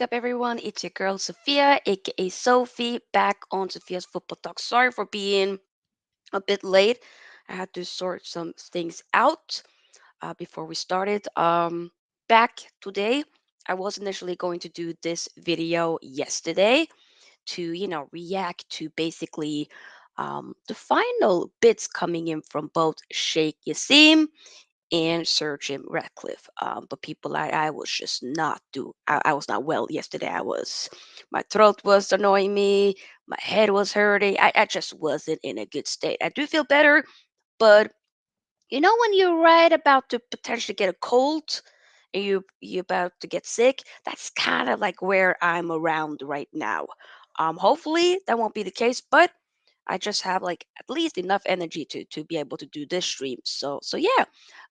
wake up, everyone? It's your girl Sofia, aka Sophie, back on Sophia's Football Talk. Sorry for being a bit late. I had to sort some things out before we started. Back today, I was initially going to do this video yesterday to, react to basically the final bits coming in from both Sheik Jassim and Sir Jim Ratcliffe. But people, I was just not I was not well yesterday. My throat was annoying me, my head was hurting. I just wasn't in a good state. I do feel better, but when you're right about to potentially get a cold and you're about to get sick, that's kind of like where I'm around right now. Hopefully that won't be the case, but I just have like at least enough energy to be able to do this stream. So yeah.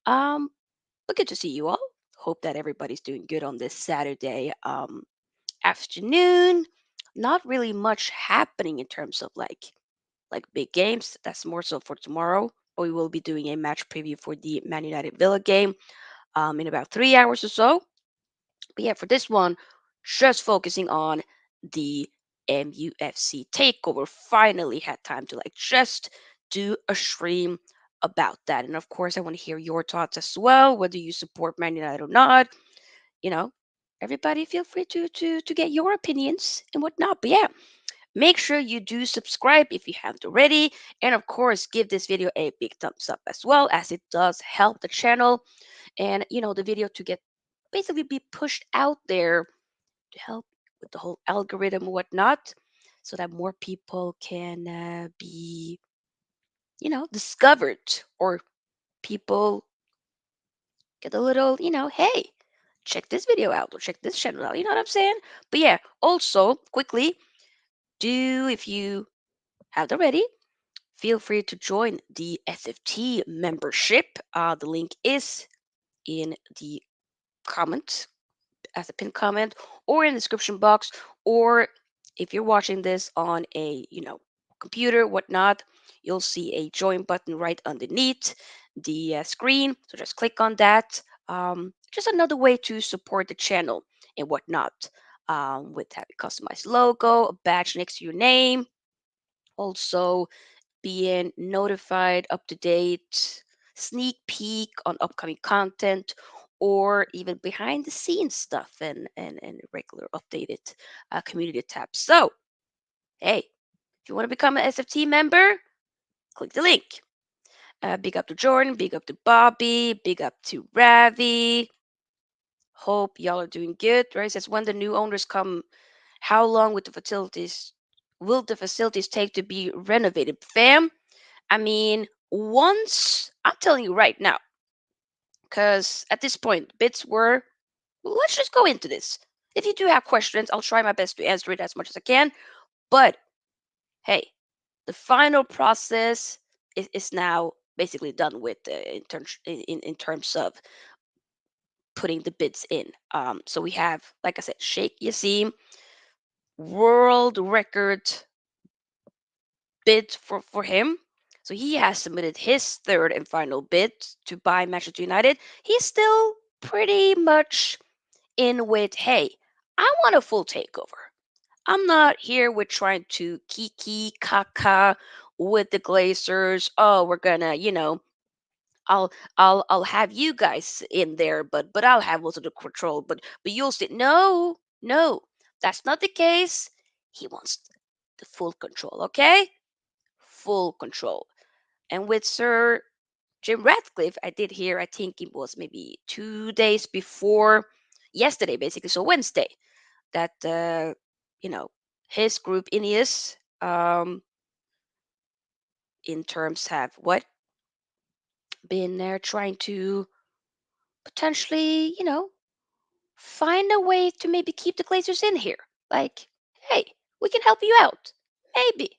Um but good to see you all. Hope that everybody's doing good on this Saturday afternoon. Not really much happening in terms of like big games. That's more so for tomorrow. We will be doing a match preview for the Man United Villa game in about 3 hours or so. But yeah, for this one, just focusing on the MUFC takeover. Finally had time to like just do a stream about that. And of course, I want to hear your thoughts as well, whether you support Man United or not. You know, everybody feel free to get your opinions and whatnot. But yeah, make sure you do subscribe if you haven't already. And of course, give this video a big thumbs up as well, as it does help the channel and the video to get basically be pushed out there to help with the whole algorithm and whatnot, so that more people can be discovered, or people get a little hey, check this video out or check this channel out, you know what I'm saying? But yeah, also quickly, do if you haven't already, feel free to join the SFT membership. The link is in the comment, as a pinned comment, or in the description box, or if you're watching this on a computer, whatnot, you'll see a join button right underneath the screen. So just click on that. Just another way to support the channel and whatnot. With having customized logo, a badge next to your name, also being notified, up to date, sneak peek on upcoming content, or even behind the scenes stuff and regular updated community tabs. So, hey, if you want to become an SFT member, click the link. Big up to Jordan, big up to Bobby, big up to Ravi. Hope y'all are doing good. Right? Says when the new owners come, how long with the facilities will the facilities take to be renovated? Fam, I mean, once I'm telling you right now, because at this point, bits were. Well, let's just go into this. If you do have questions, I'll try my best to answer it as much as I can. But hey, the final process is now basically done with in terms of putting the bids in. So we have, like I said, Sheikh Yassim, world record bid for him. So he has submitted his third and final bid to buy Manchester United. He's still pretty much in with, hey, I want a full takeover. I'm not here with trying to kiki kaka with the Glazers. Oh, we're gonna, I'll have you guys in there, but I'll have most of the control. But you'll see. No, no, that's not the case. He wants the full control. Okay, full control. And with Sir Jim Ratcliffe, I did hear, I think it was maybe 2 days before yesterday, basically, so Wednesday, that, you know, his group, Ineos, in terms have what? Been there trying to potentially, find a way to maybe keep the Glazers in here. Like, hey, we can help you out. Maybe,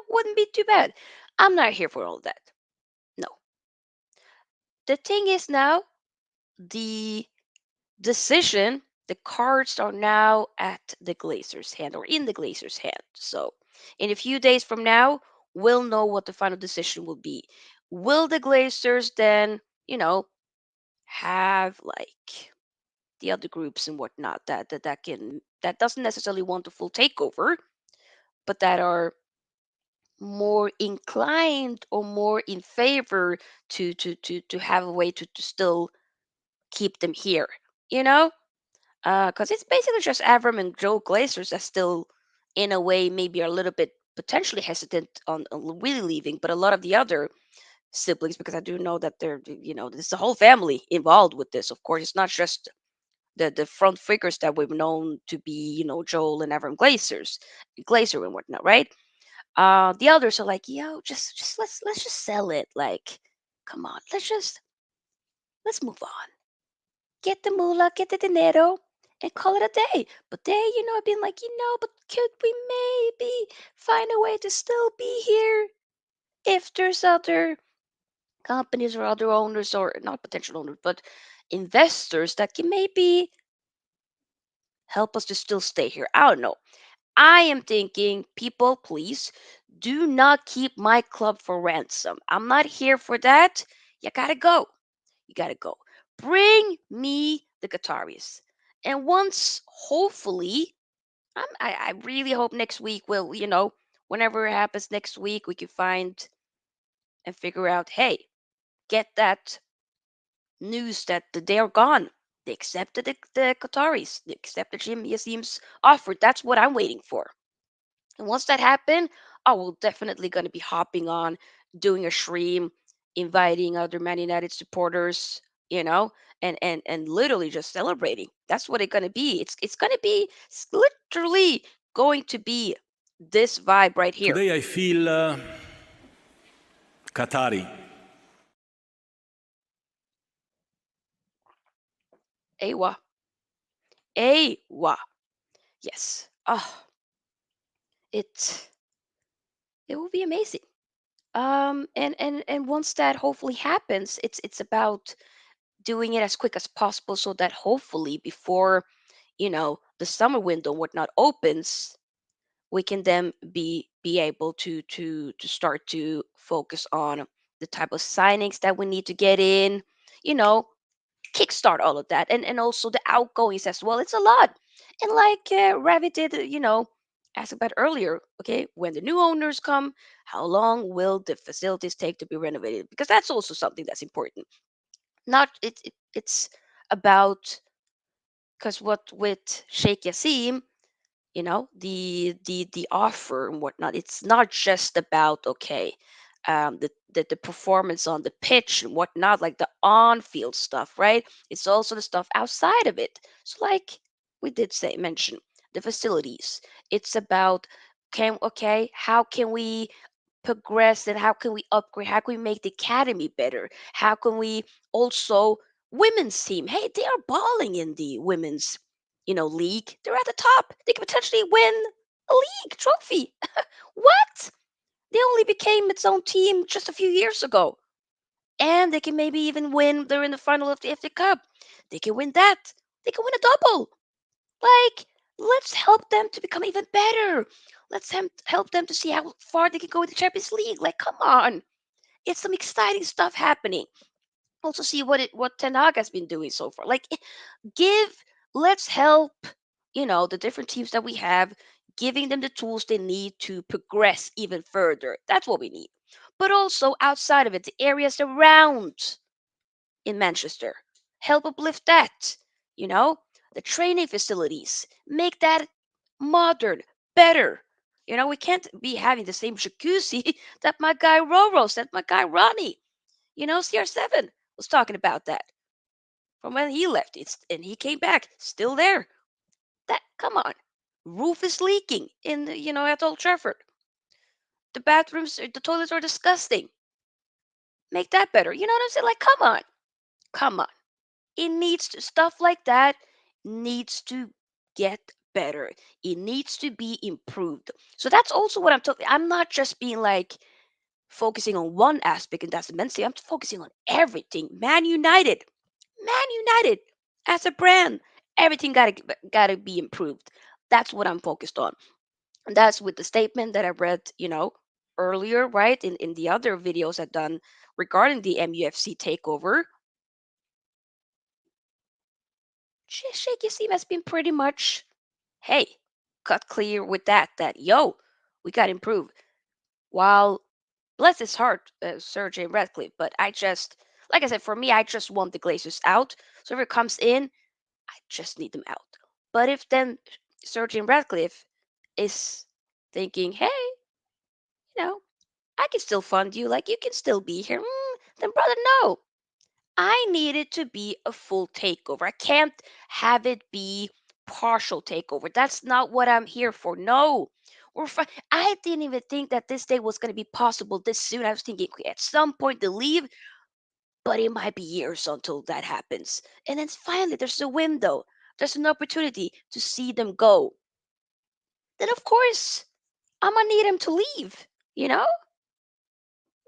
wouldn't be too bad. I'm not here for all that. No. The thing is now, the decision, the cards are now at the Glazers' hand, or in the Glazers' hand. So, in a few days from now, we'll know what the final decision will be. Will the Glazers then, have like the other groups and whatnot that doesn't necessarily want the full takeover, but that are more inclined or more in favor to have a way to still keep them here, you know? Because it's basically just Avram and Joe Glazers that still, in a way, maybe are a little bit potentially hesitant on really leaving, but a lot of the other siblings, because I do know that there's a whole family involved with this. Of course, it's not just the front figures that we've known to be, Joel and Avram Glazer and whatnot, right? The others are like, yo, just let's just sell it. Like, come on, let's move on. Get the moolah, get the dinero, and call it a day. But they, have been like, but could we maybe find a way to still be here if there's other companies or other owners, or not potential owners, but investors that can maybe help us to still stay here. I don't know. I am thinking, people, please do not keep my club for ransom. I'm not here for that. You gotta go. You gotta go. Bring me the Qataris. And once, hopefully, I really hope next week will, whenever it happens next week, we can find and figure out, hey, get that news that they are gone. They accepted the Qataris. They accepted Jim Yassim's offer. That's what I'm waiting for. And once that happens, I will definitely going to be hopping on, doing a stream, inviting other Man United supporters, you know, and literally just celebrating. That's what it's going to be. It's going to be literally going to be this vibe right here. Today I feel Qatari. Awa. Awa. Yes. Oh, it it will be amazing. And once that hopefully happens, it's about doing it as quick as possible so that hopefully before the summer window and whatnot opens, we can then be able to start to focus on the type of signings that we need to get in, you know kickstart all of that, and also the outgoings as well. It's a lot. And like Ravi did, asked about earlier, okay, when the new owners come, how long will the facilities take to be renovated? Because that's also something that's important. Not it's about, because what with Sheikh Yassim, the offer and whatnot, it's not just about, okay, the performance on the pitch and whatnot, like the on-field stuff, right? It's also the stuff outside of it. So like we did say mention the facilities. It's about, how can we progress, and how can we upgrade, how can we make the academy better, how can we also women's team, hey, they are balling in the women's league. They're at the top. They could potentially win a league trophy. What? They only became its own team just a few years ago. And they can maybe even win. They're in the final of the FA Cup. They can win that. They can win a double. Like, let's help them to become even better. Let's help them to see how far they can go in the Champions League. Like, come on. It's some exciting stuff happening. Also see what Ten Hag has been doing so far. Like, give let's help the different teams that we have, giving them the tools they need to progress even further. That's what we need. But also outside of it, the areas around in Manchester, help uplift that. you know the training facilities, make that modern, better. We can't be having the same jacuzzi that my guy Roro's, that my guy Ronnie, CR7 was talking about that from when he left. And he came back, still there. That, come on. Roof is leaking in at Old Trafford. The bathrooms, the toilets are disgusting. Make that better. You know what I'm saying? Like, come on, come on. It needs to, stuff like that needs to get better. It needs to be improved. So that's also what I'm talking. I'm not just being like focusing on one aspect, and that's immensely. I'm focusing on everything. Man United, Man United as a brand, everything gotta be improved. That's what I'm focused on. And that's with the statement that I read, earlier, right? In the other videos I've done regarding the MUFC takeover. Sheik Jassim has been pretty much, hey, cut clear with that, yo, we got to improve. While bless his heart, Sir Jim Ratcliffe, but like I said, for me, I just want the Glazers out. So if it comes in, I just need them out. But if then Sir Jim Ratcliffe is thinking, hey, you know, I can still fund you, like you can still be here, then brother, no. I need it to be a full takeover. I can't have it be partial takeover. That's not what I'm here for. No. We're fine. I didn't even think that this day was going to be possible this soon. I was thinking, okay, at some point they leave, but it might be years until that happens. And then finally, there's a window. There's an opportunity to see them go. Then, of course, I'm going to need them to leave. You know?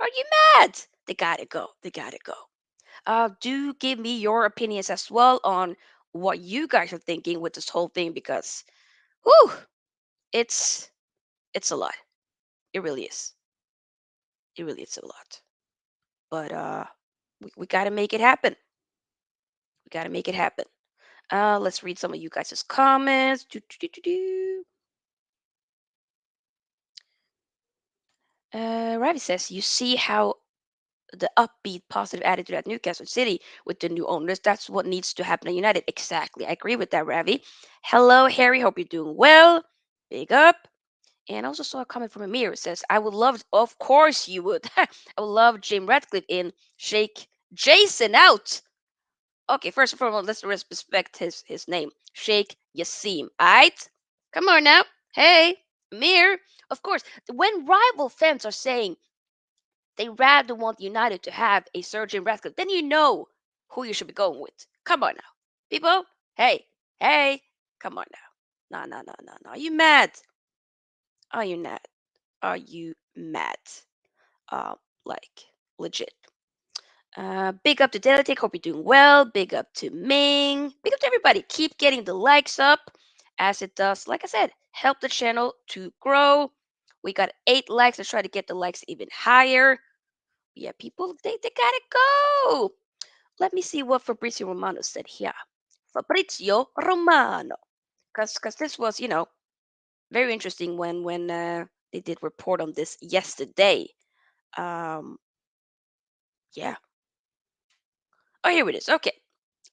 Are you mad? They got to go. They got to go. Do give me your opinions as well on what you guys are thinking with this whole thing because, whew, it's it's a lot. It really is. It really is a lot. But we got to make it happen. We got to make it happen. Let's read some of you guys' comments. Ravi says, "You see how the upbeat, positive attitude at Newcastle City with the new owners. That's what needs to happen at United." Exactly. I agree with that, Ravi. Hello, Harry. Hope you're doing well. Big up. And I also saw a comment from Amir. It says, I would love, of course you would. I would love Jim Ratcliffe in Sheik Jason out. Okay, first and foremost, let's respect his name. Sheik Jassim. Aight? Come on now. Hey, Amir. Of course, when rival fans are saying they rather want United to have a Sir Jim Ratcliffe, then you know who you should be going with. Come on now. People, hey, hey, come on now. No, no, no, no, no. Are you mad? Are you mad? Are you mad? Uh, like, legit. Big up to Daily Take. Hope you're doing well. Big up to Ming. Big up to everybody. Keep getting the likes up as it does, like I said, help the channel to grow. We got 8 likes. Let's try to get the likes even higher. Yeah, people, they gotta go. Let me see what Fabrizio Romano said here. Fabrizio Romano. Because this was, very interesting when they did report on this yesterday. Um, yeah. Oh, here it is. Okay.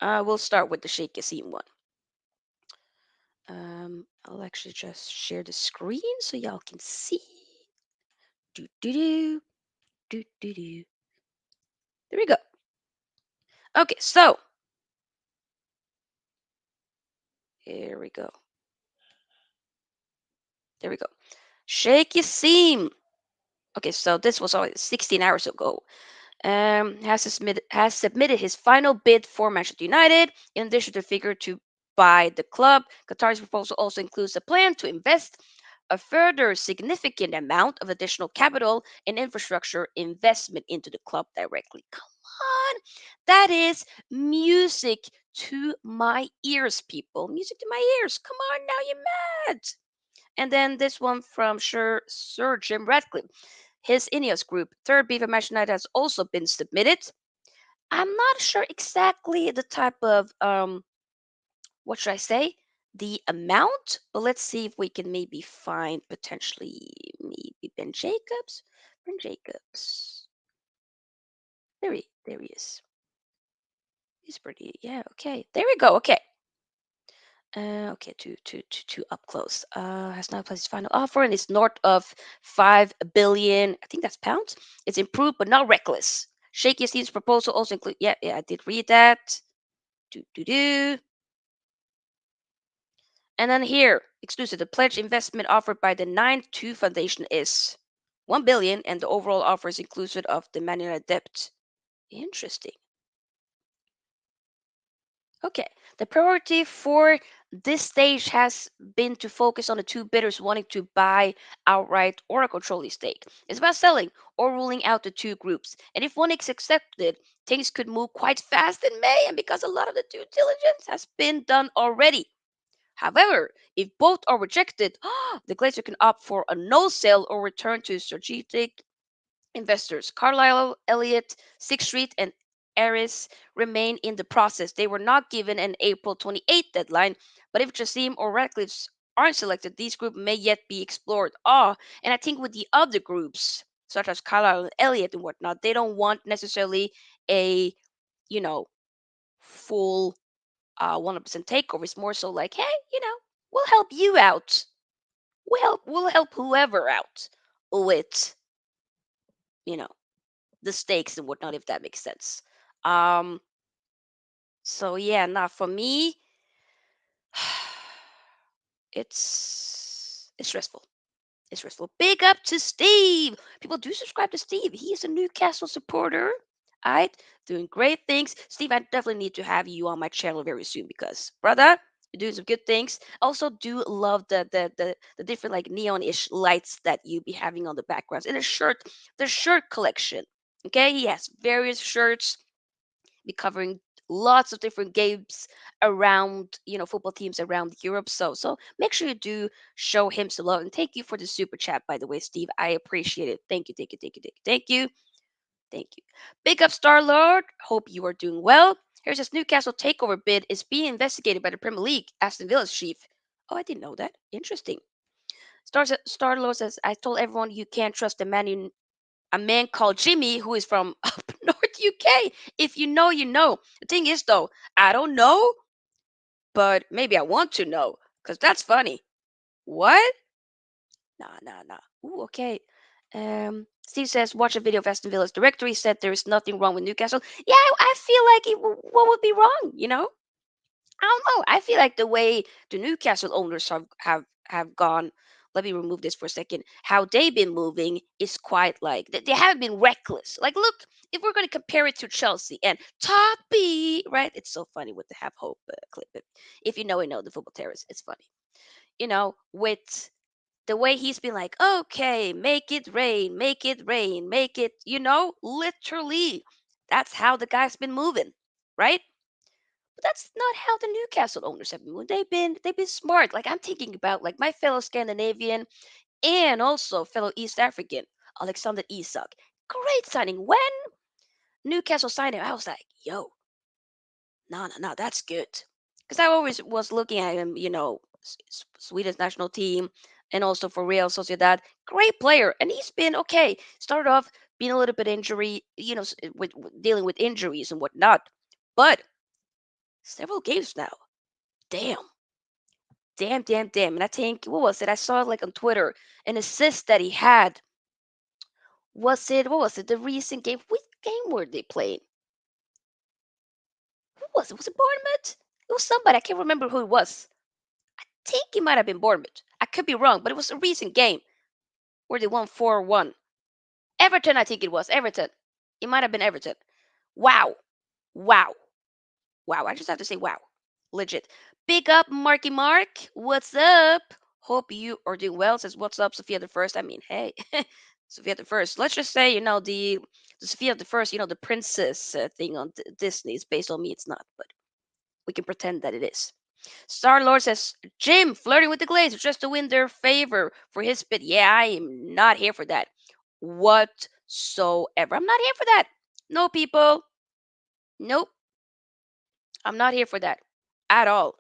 We'll start with the Sheikh Yassim one. I'll actually just share the screen so y'all can see. Do do do do do do. There we go. Okay, so here we go. There we go. Sheikh Yassim. Okay, so this was already 16 hours ago. Has submitted his final bid for Manchester United. In addition to the figure to buy the club, Qatar's proposal also includes a plan to invest a further significant amount of additional capital and infrastructure investment into the club directly. Come on, that is music to my ears, people. Music to my ears. Come on now, you mad? And then this one from Sir Jim Ratcliffe. His Ineos group, third bid for Manchester United, has also been submitted. I'm not sure exactly the type of what should I say? The amount, but let's see if we can maybe find potentially maybe Ben Jacobs. Ben Jacobs. There he is. He's pretty, yeah, okay. There we go. Okay. Okay, to up close. Has now placed his final offer and it's north of 5 billion. I think that's pounds. It's improved but not reckless. Shaky Steve's proposal also include. Yeah, yeah, I did read that. Do. And then here, exclusive. The pledge investment offered by the 9-2 Foundation is 1 billion, and the overall offer is inclusive of the Man United debt. Interesting. Okay. The priority for this stage has been to focus on the two bidders wanting to buy outright or a controlling stake. It's about selling or ruling out the two groups. And if one is accepted, things could move quite fast in May, and because a lot of the due diligence has been done already. However, if both are rejected, the Glazer can opt for a no sale or return to strategic investors Carlisle, Elliott, Sixth Street, and heiress remain in the process. They were not given an April 28th deadline, but if Jassim or Ratcliffe aren't selected, these groups may yet be explored. And I think with the other groups, such as Carlisle and Elliott and whatnot, they don't want necessarily a, you know, full 100% takeover. It's more so like, hey, we'll help you out. We'll help whoever out with, you know, the stakes and whatnot, if that makes sense. Um, so yeah, now for me, it's stressful. It's stressful. Big up to Steve. People do subscribe to Steve. He is a Newcastle supporter. All right, doing great things. Steve, I definitely need to have you on my channel very soon because, brother, you're doing some good things. Also, do love the different like neon-ish lights that you be having on the backgrounds. And the shirt collection. Okay, he has various shirts be covering lots of different games around football teams around Europe. So make sure you do show him some love, and thank you for the super chat, by the way, Steve. I appreciate it. Thank you, thank you, thank you, thank you, thank you, thank you. Big up, Star Lord. Hope you are doing well. Here's this Newcastle takeover bid is being investigated by the Premier League. Aston Villa's chief. Oh, I didn't know that. Interesting. Star Lord says, I told everyone you can't trust a man called Jimmy who is from up north UK. If you know, you know. The thing is, though, I don't know, but maybe I want to know because that's funny. What? Nah, nah, nah. Ooh, okay. Steve says, watch a video of Aston Villa's director. He said there is nothing wrong with Newcastle. Yeah, I feel like what would be wrong, I don't know. I feel like the way the Newcastle owners have gone. Let me remove this for a second. How they've been moving is quite like they haven't been reckless. Like, look, if we're going to compare it to Chelsea and Toppy, right? It's so funny with the Have Hope clip. If you know the football terrorists, it's funny. With the way he's been like, okay, make it rain, make it rain, make it, literally. That's how the guy's been moving, right? But that's not how the Newcastle owners have been moving. They've been smart. Like I'm thinking about like my fellow Scandinavian and also fellow East African, Alexander Isak. Great signing. When Newcastle signed him, I was like, yo, no, no, no, that's good. Because I always was looking at him, Sweden's national team and also for Real Sociedad. Great player. And he's been okay. Started off being a little bit injury, with dealing with injuries and whatnot. But several games now. Damn. Damn, damn, damn. And I think, what was it? I saw it like on Twitter, an assist that he had. What was it? The recent game. Which game were they playing? Who was it? Was it Bournemouth? It was somebody. I can't remember who it was. I think it might have been Bournemouth. I could be wrong, but it was a recent game where they won 4-1. Everton, I think it was. Everton. It might have been Everton. Wow. Wow. Wow. I just have to say wow. Legit. Big up, Marky Mark. What's up? Hope you are doing well. Says, what's up, Sophia the First? I mean, hey, Sophia the First. Let's just say, the Sophia the First, the princess thing on Disney is based on me. It's not, but we can pretend that it is. Star Lord says, Jim flirting with the Glazer just to win their favor for his bid. Yeah, I am not here for that whatsoever. I'm not here for that. No, people. Nope. I'm not here for that at all.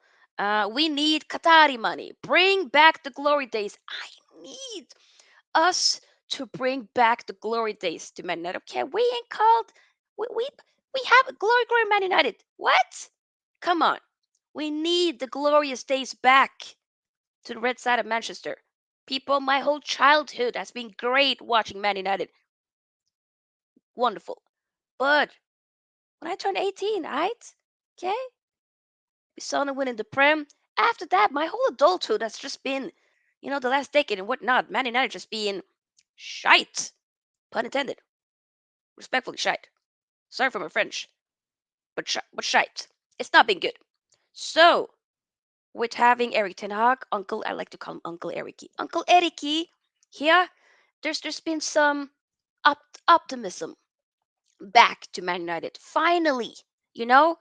We need Qatari money. Bring back the glory days. I need us to bring back the glory days to Man United. Okay, we ain't called. We have glory Man United. What? Come on. We need the glorious days back to the red side of Manchester. People, my whole childhood has been great watching Man United. Wonderful. But when I turned 18, right? Okay, we saw them winning the Prem. After that, my whole adulthood has just been, the last decade and whatnot. Man United just being shite. Pun intended. Respectfully shite. Sorry for my French, but shite. It's not been good. So, with having Eric Ten Hag, Uncle, I like to call him Uncle Ericy. Uncle Ericy, here, there's been some optimism back to Man United. Finally, you know?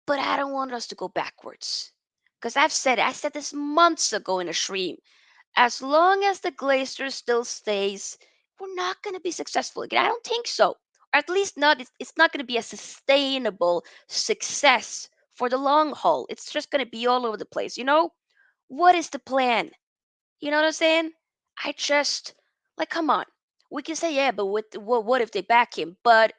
But I don't want us to go backwards. Because I said this months ago in a stream. As long as the Glazer still stays, we're not going to be successful again. I don't think so. At least not. It's not going to be a sustainable success for the long haul. It's just going to be all over the place. What is the plan? You know what I'm saying? I just like, come on. We can say yeah, but what if they back him? But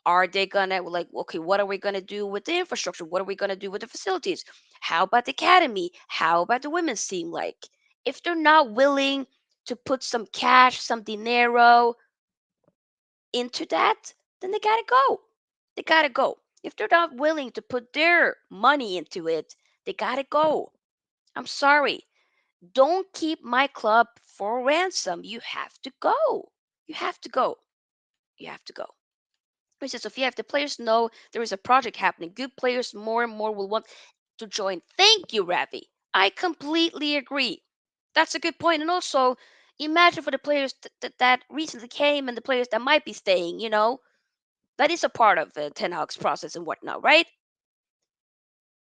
are they gonna like, okay, what are we gonna do with the infrastructure? What are we gonna do with the facilities? How about the academy? How about the women's team? Like, if they're not willing to put some cash, some dinero into that, then they gotta go. They gotta go. If they're not willing to put their money into it, they gotta go. I'm sorry. Don't keep my club for ransom. You have to go. You have to go. You have to go. He says, Sophia, if the players know there is a project happening, good players more and more will want to join. Thank you, Ravi. I completely agree. That's a good point. And also, imagine for the players that recently came and the players that might be staying, that is a part of the Ten Hag's process and whatnot, right?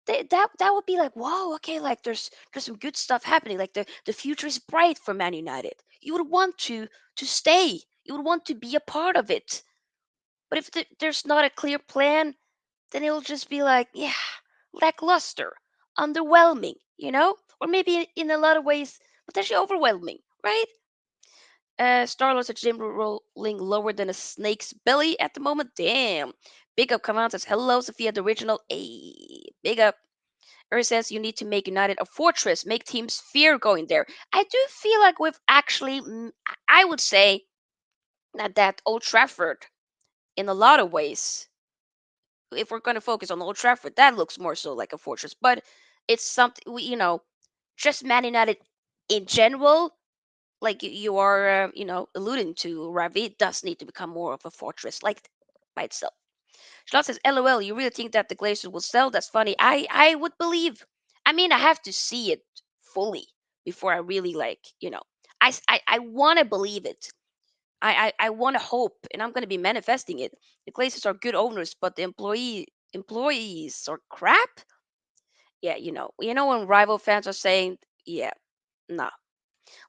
That would be like, whoa, okay, like there's some good stuff happening. Like the future is bright for Man United. You would want to stay. You would want to be a part of it. But if there's not a clear plan, then it'll just be like, yeah, lackluster, underwhelming, or maybe in a lot of ways potentially overwhelming, right? Starlord's a gym rolling lower than a snake's belly at the moment. Damn. Big up, come on, says hello, Sophia, the original. Hey, big up. Or says you need to make United a fortress, make teams fear going there. I do feel like we've actually, I would say that Old Trafford, in a lot of ways, if we're going to focus on Old Trafford, that looks more so like a fortress. But it's something just Man United in general, like you are, alluding to, Ravi, it does need to become more of a fortress, like by itself. Charlotte says, "LOL, you really think that the Glazers will sell? That's funny. I would believe. I mean, I have to see it fully before I really like, I want to believe it. I want to hope, and I'm going to be manifesting it. The Glazers are good owners, but the employees are crap. Yeah, when rival fans are saying, yeah, nah.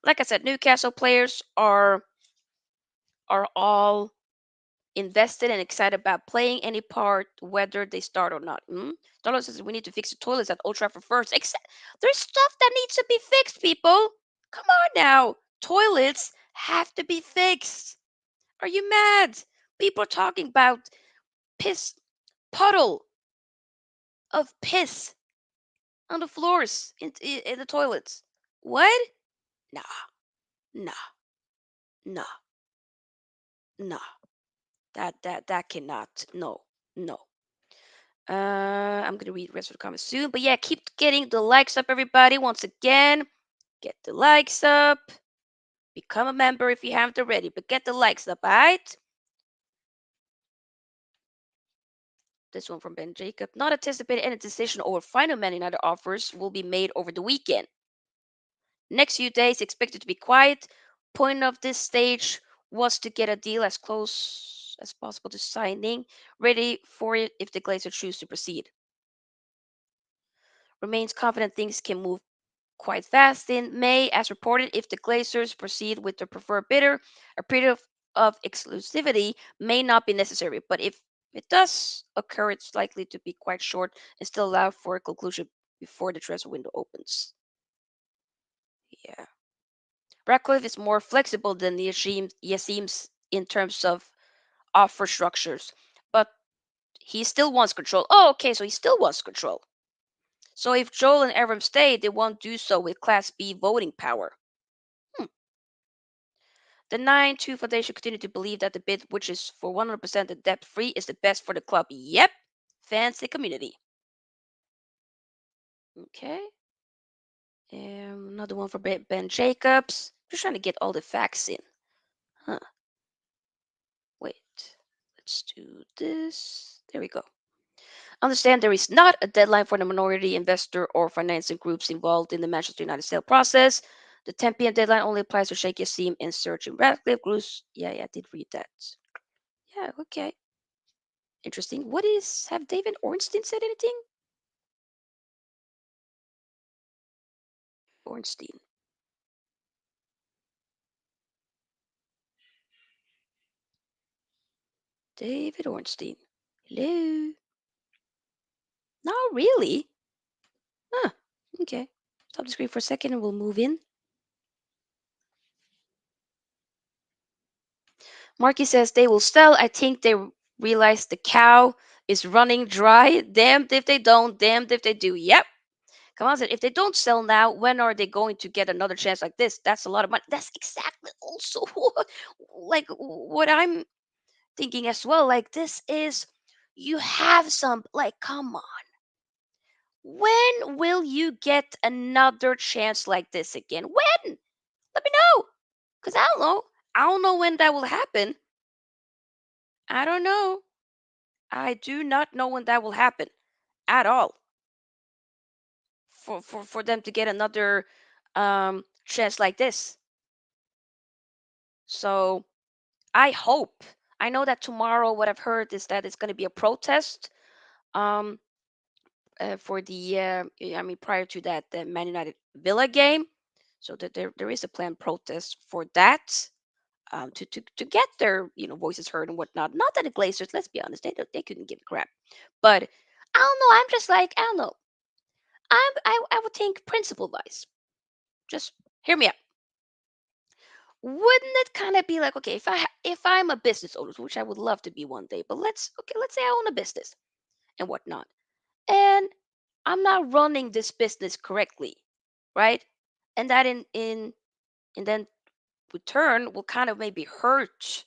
Like I said, Newcastle players are all invested and excited about playing any part, whether they start or not. Donald says we need to fix the toilets at Old Trafford first. There's stuff that needs to be fixed, people. Come on now. Toilets have to be fixed. Are you mad? People are talking about piss, puddle of piss on the floors in the toilets. What? Nah, nah, nah, nah. That cannot. No, no. I'm gonna read the rest of the comments soon. But yeah, keep getting the likes up, everybody. Once again, get the likes up. Become a member if you haven't already, but get the likes up, alright? This one from Ben Jacob. Not anticipated any decision over final Man United offers will be made over the weekend. Next few days expected to be quiet. Point of this stage was to get a deal as close as possible to signing, ready for it if the Glazer choose to proceed. Remains confident things can move quite fast in May, as reported. If the Glazers proceed with the preferred bidder, a period of exclusivity may not be necessary. But if it does occur, it's likely to be quite short and still allow for a conclusion before the transfer window opens. Yeah. Ratcliffe is more flexible than Yassim's in terms of offer structures, but he still wants control. Oh, okay, so he still wants control. So if Joel and Evram stay, they won't do so with Class B voting power. Hmm. The 9-2 Foundation continue to believe that the bid, which is for 100% and debt free, is the best for the club. Yep. Fans and community. Okay. Another one for Ben Jacobs. Just trying to get all the facts in. Huh. Wait. Let's do this. There we go. Understand there is not a deadline for the minority investor or financing groups involved in the Manchester United sale process. The 10 p.m. deadline only applies to Sheik Jassim and Sir Jim Ratcliffe groups. Yeah, I did read that. Yeah, okay. Interesting. Have David Ornstein said anything? Ornstein. David Ornstein. Hello. Not really. Huh. Okay. Stop the screen for a second and we'll move in. Marky says they will sell. I think they realize the cow is running dry. Damned if they don't, damned if they do. Yep. Come on, if they don't sell now, when are they going to get another chance like this? That's a lot of money. That's exactly also like what I'm thinking as well. Like this is you have some like come on. When will you get another chance like this again? When? Let me know. Cause I don't know. I don't know when that will happen. I don't know. I do not know when that will happen at all. For them to get another chance like this. So I hope. I know that tomorrow, what I've heard is that it's going to be a protest um, for the. I mean, prior to that, the Man United Villa game. So that there is a planned protest for that to get their voices heard and whatnot. Not that the Glazers, let's be honest, they couldn't give a crap. But I don't know. I'm just like I don't know. I would think principle wise. Just hear me out. Wouldn't it kind of be like, okay, if I'm a business owner, which I would love to be one day, but let's say I own a business and whatnot, and I'm not running this business correctly, right? And that in and then return will kind of maybe hurt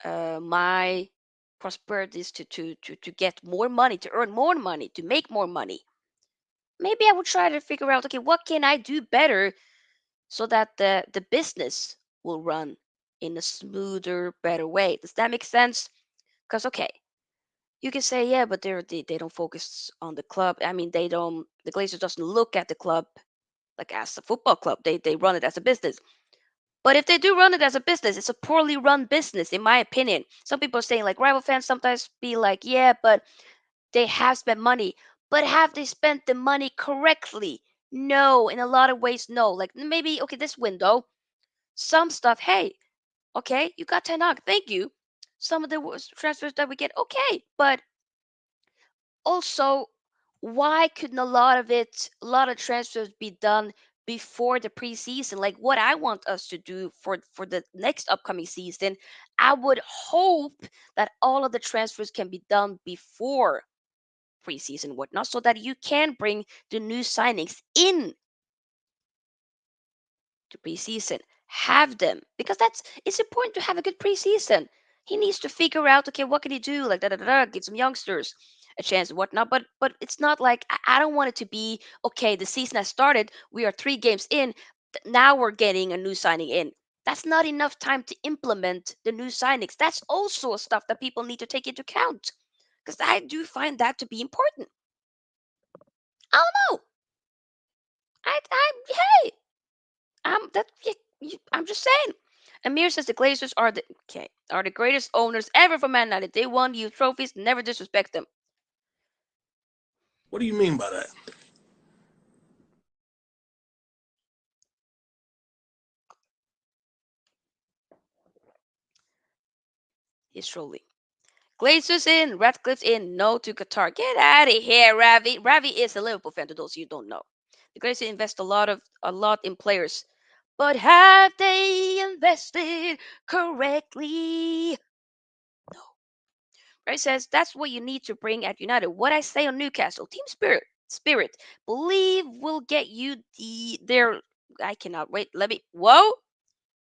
my prosperities to get more money, to earn more money, to make more money. Maybe I would try to figure out, okay, what can I do better so that the business will run in a smoother, better way. Does that make sense? Because okay, you can say yeah, but they don't focus on the club. I mean, they don't. The Glazers doesn't look at the club like as a football club. They run it as a business. But if they do run it as a business, it's a poorly run business, in my opinion. Some people are saying like rival fans sometimes be like, yeah, but they have spent money. But have they spent the money correctly? No, in a lot of ways, no. Like maybe okay, this window, some stuff, hey, okay, you got Tanakh, thank you. Some of the transfers that we get, okay, but also, why couldn't a lot of transfers be done before the preseason? Like what I want us to do for the next upcoming season, I would hope that all of the transfers can be done before preseason, whatnot, so that you can bring the new signings in to preseason. Have them because it's important to have a good preseason. He needs to figure out okay what can he do like give some youngsters a chance and whatnot. But it's not like I don't want it to be okay. The season has started. We are 3 games in. Now we're getting a new signing in. That's not enough time to implement the new signings. That's also stuff that people need to take into account because I do find that to be important. I don't know. I hey, I'm just saying. Amir says the Glazers are the greatest owners ever for Man United. They won you trophies. Never disrespect them. What do you mean by that? He's trolling. Glazers in, Ratcliffe in, no to Qatar. Get out of here, Ravi. Ravi is a Liverpool fan. To those of you who don't know, the Glazers invest a lot in players, but have they invested correctly? No. Right says that's what you need to bring at United. What I say on Newcastle, team spirit, believe will get you there. I cannot wait. Whoa.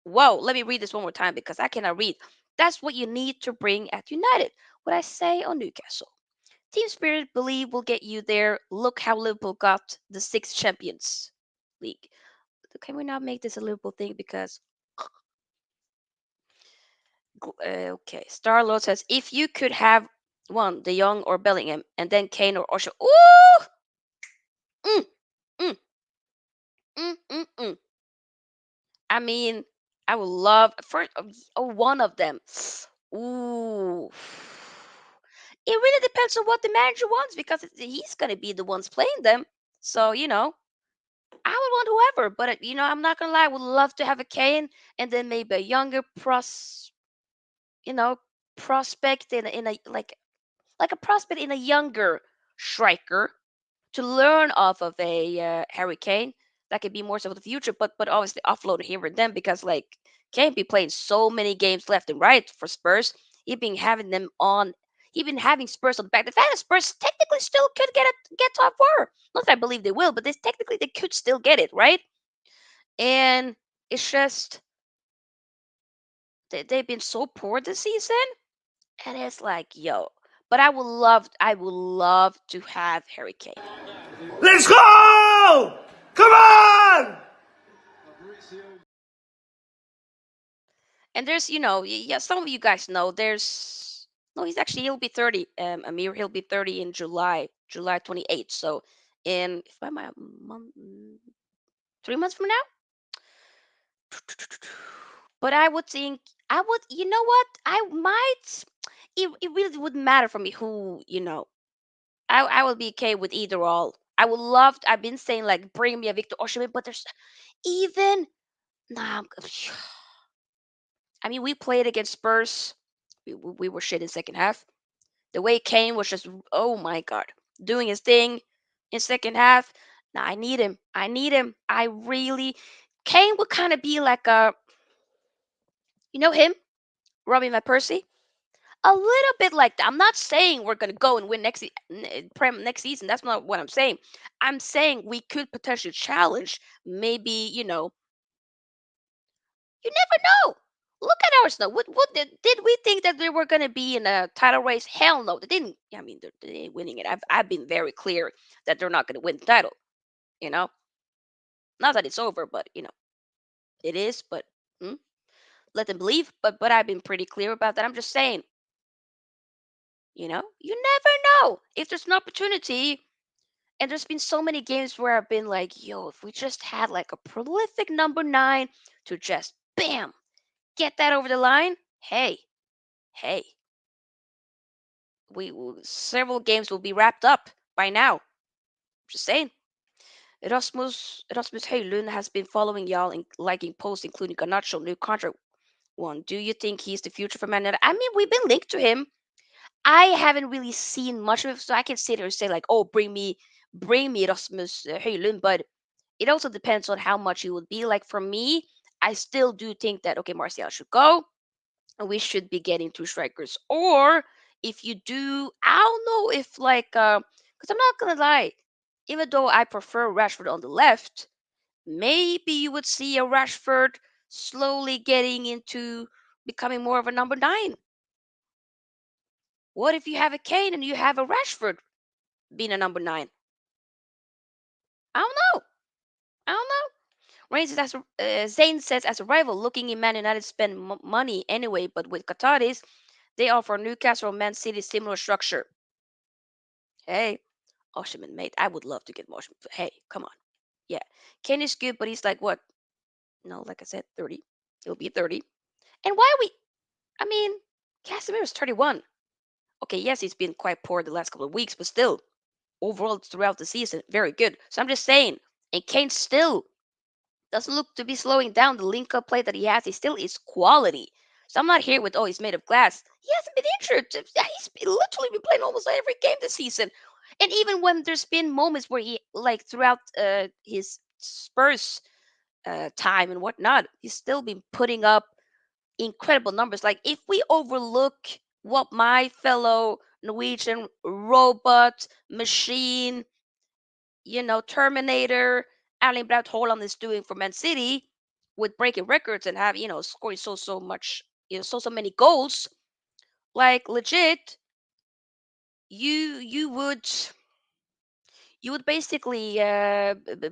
Let me read this one more time because I cannot read. That's what you need to bring at United. What I say on Newcastle, team spirit, believe will get you there. Look how Liverpool got the sixth Champions League. Can we not make this a Liverpool thing because okay. Starlord says if you could have one, De Jong or Bellingham, and then Kane or Osho. Ooh, mm, mm, mm. I mean, I would love first one of them. Ooh, it really depends on what the manager wants because he's gonna be the ones playing them. So I would want whoever. But I'm not gonna lie. I would love to have a Kane and then maybe a younger pros. You know, prospect in a like a prospect in a younger striker to learn off of a Harry Kane that could be more so for the future, but obviously offloaded here and then because like Kane be playing so many games left and right for Spurs. He been having them on. He been having Spurs on the back. The fact that Spurs technically still could get top four. Not that I believe they will, but this technically they could still get it right. And it's just they've been so poor this season, and it's like yo. But I would love to have Harry Kane. Let's go! Come on! And there's, yeah, some of you guys know there's no, he'll be 30. Amir, he'll be 30 in July 28th. So in if I'm a month, 3 months from now. But I would think I would, you know what? I might. It really wouldn't matter for me who. I will be okay with either all. I would love. I've been saying like bring me a Victor Osimhen, but there's even nah. I mean, we played against Spurs. We were shit in second half. The way Kane was just, oh my god, doing his thing in second half. Now I need him. I need him. I really. Kane would kind of be like a, him, Robbie Van Persie. A little bit like that. I'm not saying we're gonna go and win Prem next season. That's not what I'm saying. I'm saying we could potentially challenge. Maybe you never know. Look at Arsenal. What did we think that they were going to be in a title race? Hell no, they didn't. I mean, they ain't winning it. I've been very clear that they're not going to win the title. You know, not that it's over, but it is. But hmm, let them believe. But I've been pretty clear about that. I'm just saying, you never know if there's an opportunity. And there's been so many games where I've been like, yo, if we just had like a prolific number nine to just bam get that over the line. Hey, several games will be wrapped up by now. Just saying. Erasmus Høylund has been following y'all and liking posts, including Garnacho new contract one. Do you think he's the future for Man United? I mean, we've been linked to him. I haven't really seen much of it, so I can sit here and say like, oh, bring me Erasmus Høylund, but it also depends on how much he would be. Like for me, I still do think that okay, Martial should go. We should be getting two strikers. Or if you do, I don't know if like because I'm not gonna lie, even though I prefer Rashford on the left, maybe you would see a Rashford slowly getting into becoming more of a number nine. What if you have a Kane and you have a Rashford being a number nine? I don't know. I don't know. Zayn says, as a rival, looking in Man United spend money anyway, but with Qataris, they offer Newcastle or Man City similar structure. Hey, Osimhen, mate, I would love to get Osimhen. Hey, come on. Yeah. Kane is good, but he's like what? No, like I said, 30. He'll be 30. And why are we I mean, Casemiro's 31. Okay, yes, he's been quite poor the last couple of weeks, but still, overall throughout the season, very good. So I'm just saying, and Kane still doesn't look to be slowing down the link up play that he has. He still is quality. So I'm not here with, oh, he's made of glass. He hasn't been injured. Literally been playing almost every game this season. And even when there's been moments where he, like throughout his Spurs time and whatnot, he's still been putting up incredible numbers. Like if we overlook what my fellow Norwegian robot machine Terminator, Erling Braut Haaland is doing for Man City with breaking records and have, scoring so much, so many goals. Like legit, you would basically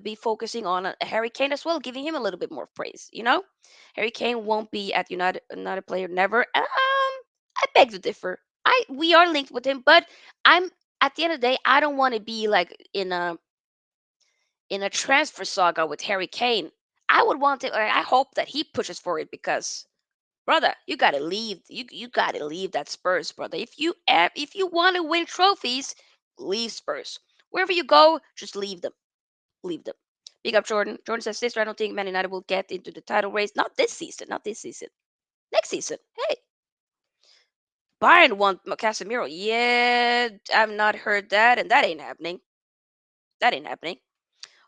be focusing on Harry Kane as well, giving him a little bit more praise. Harry Kane won't be at United, another player never. I beg to differ. We are linked with him, but I'm at the end of the day, I don't want to be like in a transfer saga with Harry Kane. I would want to. I hope that he pushes for it because, brother, you gotta leave. You gotta leave that Spurs, brother. If you want to win trophies, leave Spurs. Wherever you go, just leave them. Leave them. Big up Jordan. Jordan says, sister, I don't think Man United will get into the title race. Not this season. Not this season. Next season. Hey, Bayern want Casemiro. Yeah, I've not heard that, and that ain't happening. That ain't happening.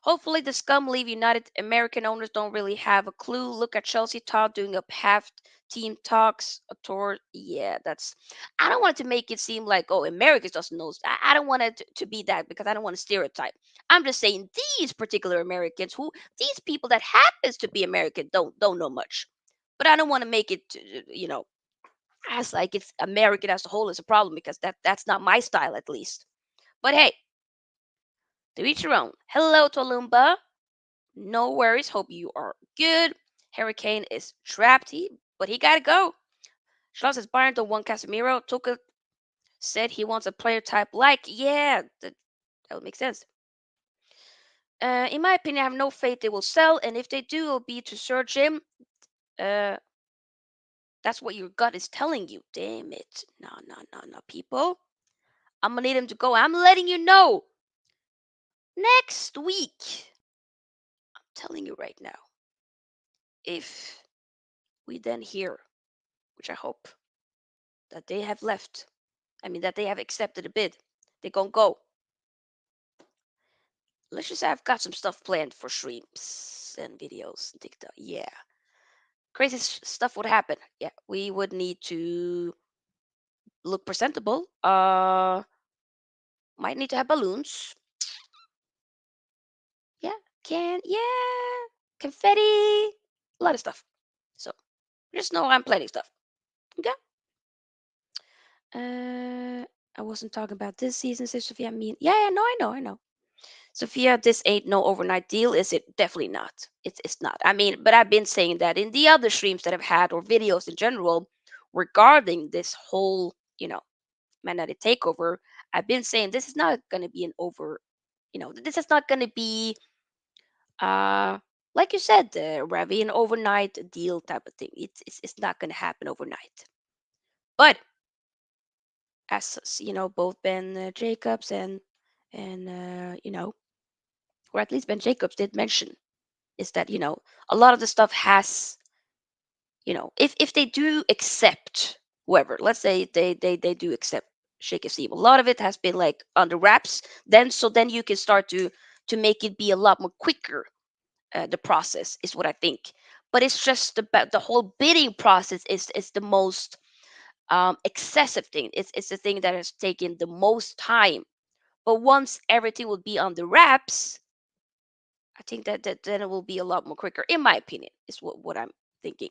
Hopefully, the scum leave United. American owners don't really have a clue. Look at Chelsea Todd doing up half team talks. A tour. Yeah, that's. I don't want it to make it seem like, oh, America doesn't know. I don't want it to be that, because I don't want to stereotype. I'm just saying these particular Americans, these people that happens to be American, don't know much. But I don't want to make it, as like it's American as a whole is a problem, because that's not my style, at least. But hey, to each your own. Hello, Tolumba. No worries. Hope you are good. Hurricane is trapped. But he gotta go. Charles says Bayern don't want Casemiro. Tuchel said he wants a player type like. Yeah, that would make sense. In my opinion, I have no faith they will sell, and if they do, it'll be to Sir Jim. Uh, that's what your gut is telling you. Damn it. No, no, no, no, people. I'm gonna need him to go. I'm letting you know. Next week, I'm telling you right now. If we then hear, which I hope, that they have left, that they have accepted a bid, they're gonna go. Let's just say I've got some stuff planned for streams and videos and TikTok. Yeah, crazy stuff would happen. Yeah, we would need to look presentable. Might need to have balloons. Yeah, confetti, a lot of stuff. So just know I'm planning stuff. Okay. I wasn't talking about this season, says Sophia. Yeah, no, I know. Sophia, this ain't no overnight deal, is it? Definitely not. It's not. But I've been saying that in the other streams that I've had, or videos in general, regarding this whole, magnetic takeover. I've been saying this is not gonna be an over, this is not gonna be uh like you said, Ravi, an overnight deal type of thing. It's not gonna happen overnight. But as both Ben Jacobs and or at least Ben Jacobs did mention, is that a lot of the stuff has, if they do accept whoever, let's say they do accept Sheik Jassim, a lot of it has been like under wraps. Then you can start to make it be a lot more quicker. The process is what I think, but it's just about the whole bidding process is the most excessive thing. It's the thing that has taken the most time. But once everything will be on the wraps, I think that then it will be a lot more quicker, in my opinion, is what I'm thinking.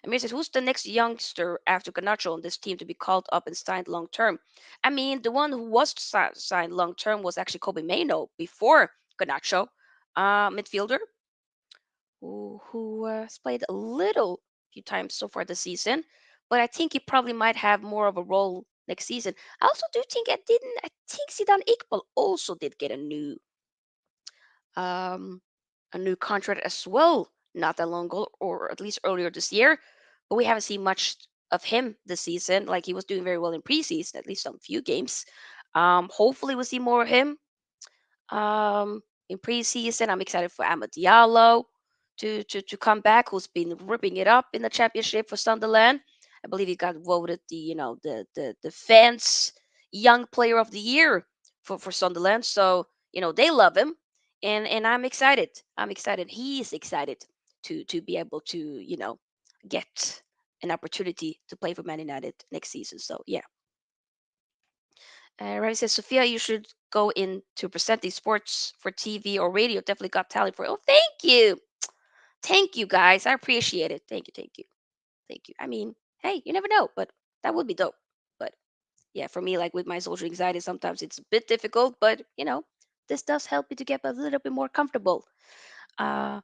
Amir says, who's the next youngster after Garnacho on this team to be called up and signed long term? The one who was signed long term was actually Kobe Maino before Garnacho, midfielder who has played a little few times so far this season, but I think he probably might have more of a role next season. I also do think I think Zidane Iqbal also did get um a new contract as well, not that long ago, or at least earlier this year. But we haven't seen much of him this season. Like, he was doing very well in preseason, at least some few games. Hopefully we'll see more of him in preseason. I'm excited for Amad Diallo to come back, who's been ripping it up in the championship for Sunderland. I believe he got voted the fans young player of the year for Sunderland. So they love him, and I'm excited. I'm excited. He is excited to be able to get an opportunity to play for Man United next season. So yeah. Ravi says, Sophia, you should go into presenting sports for TV or radio. Definitely got talent for it. Oh, thank you. Thank you, guys. I appreciate it. Thank you. Thank you. Thank you. Hey, you never know, but that would be dope. But yeah, for me, like with my social anxiety, sometimes it's a bit difficult, but this does help me to get a little bit more comfortable uh,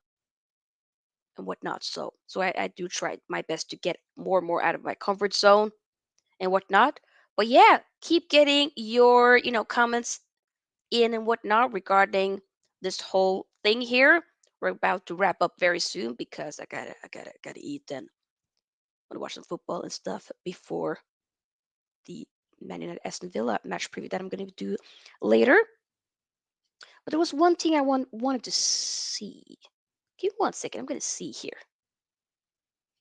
and whatnot. So I do try my best to get more and more out of my comfort zone and whatnot. But yeah, keep getting your comments in and whatnot regarding this whole thing here. We're about to wrap up very soon, because I gotta eat and want to watch some football and stuff before the Man United Aston Villa match preview that I'm gonna do later. But there was one thing I wanted to see. Give me one second. I'm gonna see here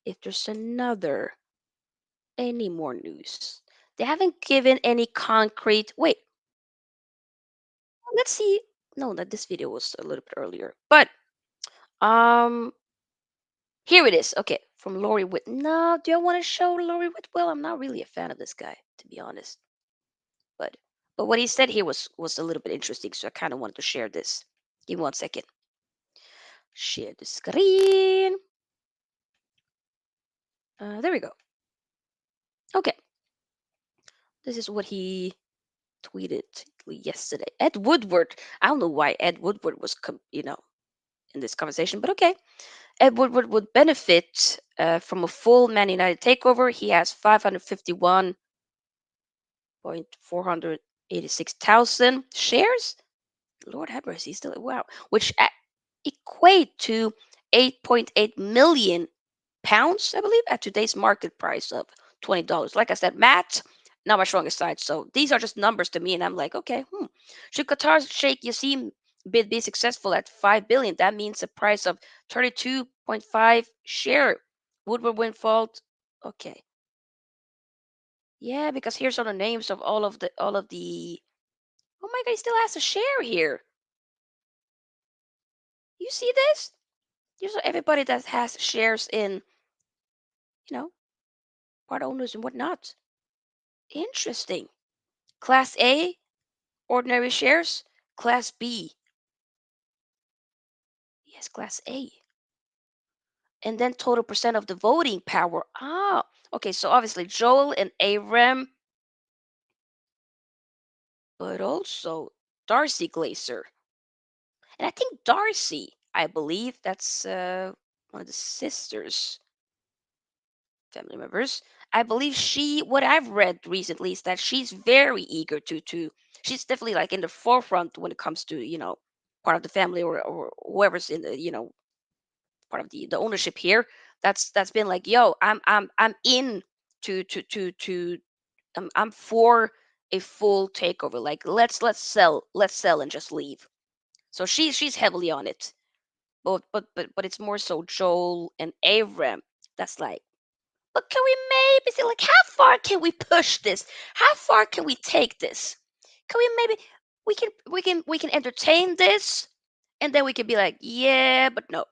if there's any more news. They haven't given any concrete. Wait, let's see. No, that this video was a little bit earlier. But um, here it is. Okay, from Lori Whit. No, do I want to show Lori Whitwell? I'm not really a fan of this guy, to be honest. But but what he said here was a little bit interesting, so I kind of wanted to share this. Give me 1 second. Share the screen. There we go. Okay, this is what he tweeted yesterday. Ed Woodward. I don't know why Ed Woodward was, in this conversation, but okay. Ed Woodward would benefit from a full Man United takeover. He has 551,486,000 shares. Lord have mercy, he's still wow, which equate to 8.8 million pounds, I believe, at today's market price of $20. Like I said, Matt, not my strongest side. So these are just numbers to me, and I'm like, okay, should Qatar's Sheik Jassim bid be successful at 5 billion? That means a price of 32.5 share. Woodward Windfall. Okay, yeah, because here's all the names of all of the. Oh my God, he still has a share here. You see this? Here's everybody that has shares in, you know, part owners and whatnot. Interesting. Class A, ordinary shares. Class B, yes, Class A. And then total percent of the voting power. Ah, okay. So obviously Joel and Aram, but also Darcy Glazer. And I think Darcy, I believe that's one of the sisters, family members. I believe what I've read recently is that she's very eager she's definitely like in the forefront when it comes to, part of the family, or whoever's in the, part of the ownership here. That's been like, yo, I'm in to I'm for a full takeover. Like, let's sell and just leave. So she's heavily on it. But it's more so Joel and Avram. That's like, but can we maybe see, like, how far can we push this? How far can we take this? Can we maybe, we can entertain this, and then we can be like, yeah, but no.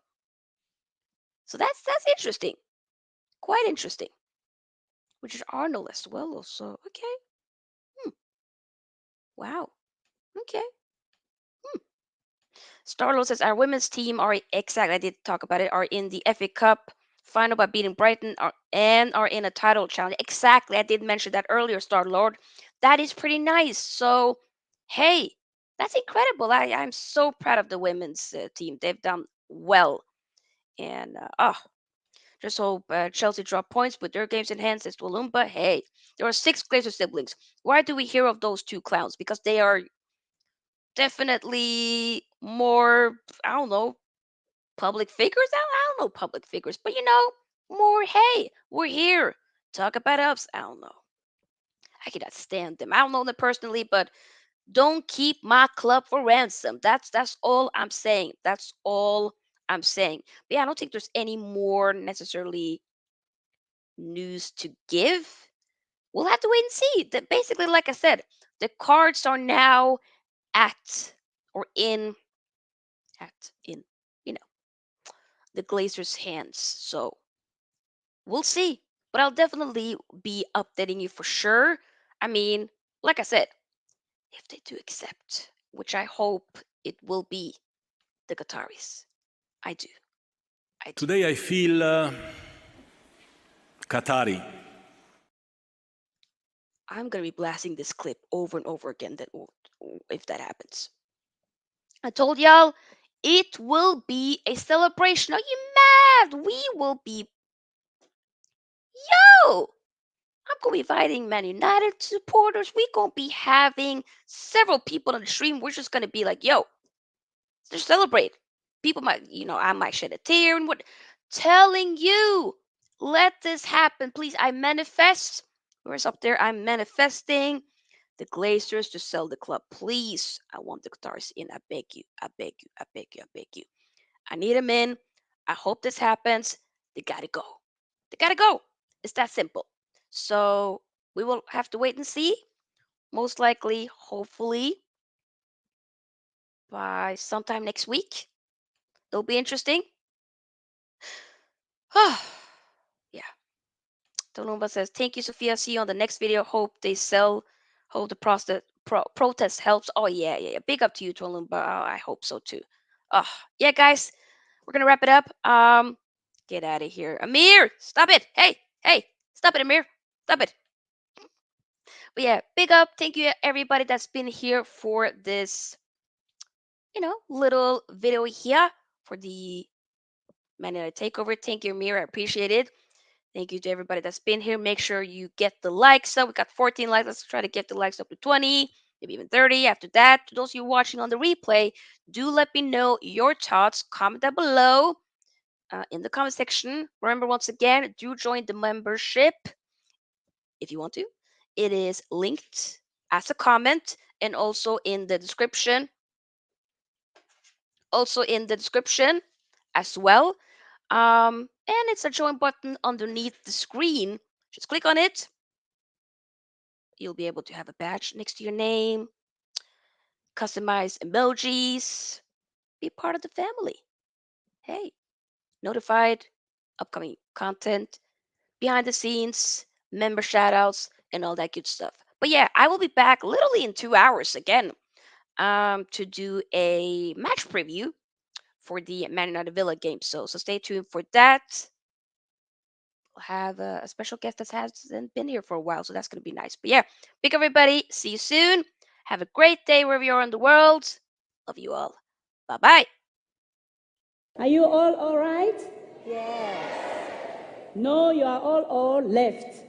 So that's interesting. Quite interesting. Which is Arnold as well also. Okay. Hmm. Wow. Okay. Hmm. Starlo says our women's team are exactly. I did talk about it. Are in the FA Cup final by beating Brighton, and are in a title challenge. Exactly. I did mention that earlier, Star Lord. That is pretty nice. So, hey, that's incredible. I'm so proud of the women's team. They've done well, and just hope Chelsea drop points with their games in hand, says Walumba. Hey, there are six Glazer siblings. Why do we hear of those two clowns? Because they are definitely more, I don't know, public figures. I don't know public figures, but more, hey, we're here. Talk about us. I don't know. I cannot stand them. I don't know them personally, but don't keep my club for ransom. That's all I'm saying. That's all I'm saying. But yeah, I don't think there's any more necessarily news to give. We'll have to wait and see. That basically, like I said, the cards are now at or in you know the Glazers' hands. So we'll see. But I'll definitely be updating you for sure. I mean, like I said, if they do accept, which I hope it will be the Qataris. I do. I do. Today I feel Qatari. I'm gonna be blasting this clip over and over again. If that happens. I told y'all it will be a celebration. Are you mad? We will be. Yo! I'm gonna be inviting Man United supporters. We gonna be having several people on the stream. We're just gonna be like, yo, just celebrate. People might, I might shed a tear and what. Telling you, let this happen, please. I manifest. Where's up there? I'm manifesting the Glazers to sell the club. Please, I want the Qataris in. I beg you. I beg you. I beg you. I beg you. I need them in. I hope this happens. They gotta go. They gotta go. It's that simple. So We will have to wait and see. Most likely, hopefully, by sometime next week. It'll be interesting. Yeah. Tolumba says, thank you, Sofia. See you on the next video. Hope they sell. Hope the protest helps. Oh, yeah, yeah, yeah. Big up to you, Tolumba. I hope so too. Yeah, guys, we're going to wrap it up. Get out of here. Amir, stop it. Hey, hey, stop it, Amir. Stop it. But yeah, big up. Thank you, everybody that's been here for this, little video here for the Man United Takeover. Thank you, Amir. I appreciate it. Thank you to everybody that's been here. Make sure you get the likes up. We got 14 likes. Let's try to get the likes up to 20, maybe even 30. After that, to those of you watching on the replay, do let me know your thoughts. Comment down below in the comment section. Remember, once again, do join the membership if you want to. It is linked as a comment and also in the description. Also in the description as well. And it's a join button underneath the screen. Just click on it. You'll be able to have a badge next to your name, customize emojis, be part of the family. Hey, notified, upcoming content, behind the scenes, member shoutouts, and all that good stuff. But yeah, I will be back literally in 2 hours again to do a match preview for the Man United Villa game. So stay tuned for that. We'll have a special guest that hasn't been here for a while, so that's going to be nice. But yeah, big everybody. See you soon. Have a great day wherever you are in the world. Love you all. Bye bye. Are you all right? Yes. No, you are all left.